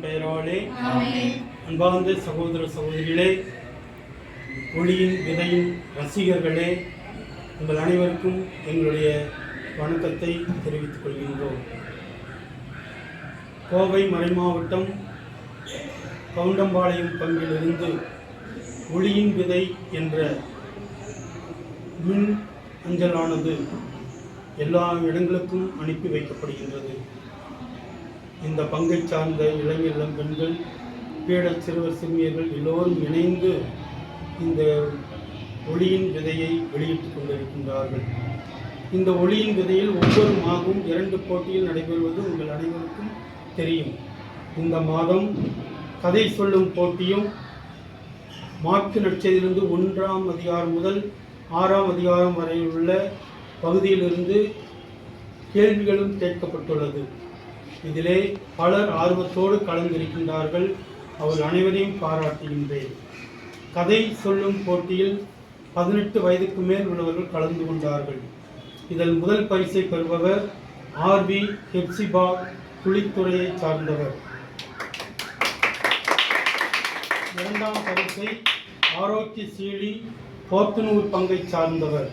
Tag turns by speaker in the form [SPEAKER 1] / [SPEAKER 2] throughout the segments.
[SPEAKER 1] பெயராலே அன்பார்ந்த சகோதர சகோதரிகளே, ஒளியின் விதையின் ரசிகர்களே, உங்கள் அனைவருக்கும் எங்களுடைய வணக்கத்தை தெரிவித்துக் கொள்கின்றோம். கோவை மறைமாவட்டம் கவுண்டம்பாளையம் பங்கிலிருந்து ஒளியின் விதை என்ற மின் அஞ்சலானது எல்லா இடங்களுக்கும் அனுப்பி வைக்கப்படுகின்றது. இந்த பங்கை சார்ந்த இளைஞர் பெண்கள், பீட சிறுவர் சிறுமியர்கள் எல்லோரும் இணைந்து இந்த ஒளியின் விதையை வெளியிட்டுக் கொண்டிருக்கின்றார்கள். இந்த ஒளியின் விதையில் ஒவ்வொரு மாதமும் 2 போட்டியில் நடைபெறுவது உங்கள் அனைவருக்கும் தெரியும். இந்த மாதம் கதை சொல்லும் போட்டியும் மார்க்கு நற்செய்தியிலிருந்து 1ஆம் அதிகாரம் முதல் 6ஆம் அதிகாரம் வரை உள்ள பகுதியிலிருந்து கேள்விகளும் கேட்கப்பட்டுள்ளது. இதிலே பலர் ஆர்வத்தோடு கலந்திருக்கின்றார்கள். அவர்கள் அனைவரையும் பாராட்டுகின்றேன். கதை சொல்லும் போட்டியில் 18 வயதுக்கு மேல் உள்ளவர்கள் கலந்து கொண்டார்கள். இதில் முதல் பரிசை பெறுபவர் ஆர்வி ஹெப்சிபா குளித்துறையை சார்ந்தவர். 2ஆம் பரிசை ஆரோக்கிய சீலி போத்தனூர் பங்கை சார்ந்தவர்.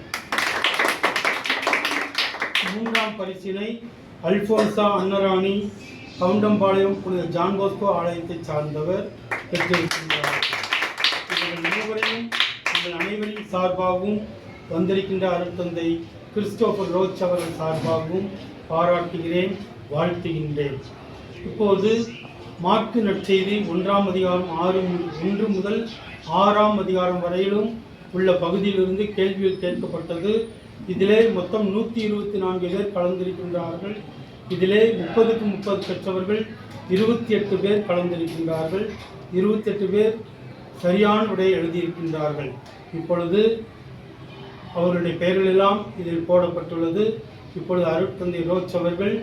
[SPEAKER 1] 3ஆம் பரிசினை அல்போன்சா அன்னராணி கவுண்டம்பாளையம் புனித ஜான் போஸ்கோ ஆலயத்தை சார்ந்தவர் பெற்றிருக்கின்றார். இவர்கள் மூவரையும் உங்கள் அனைவரின் சார்பாகவும் வந்திருக்கின்ற அருட்தந்தை கிறிஸ்டோபர் ரோச் அவர்கள் சார்பாகவும் பாராட்டுகிறேன், வாழ்த்துகின்றேன். இப்போது மார்க்கு நற்செய்தி 1ஆம் அதிகாரம் 1 முதல் 6ஆம் அதிகாரம் வரையிலும் உள்ள பகுதியிலிருந்து கேள்விகள் கேட்கப்பட்டது. இதிலே மொத்தம் 124 பேர் கலந்திருக்கின்றார்கள். இதிலே 30க்கு 30 பெற்றவர்கள் 28 பேர் கலந்திருக்கின்றார்கள். 28 பேர் சரியான விடை எழுதியிருக்கின்றார்கள். இப்பொழுது அவர்களுடைய பெயர்கள் எல்லாம் இதில் போடப்பட்டுள்ளது. இப்பொழுது அருட்தந்தை ரோச் அவர்கள்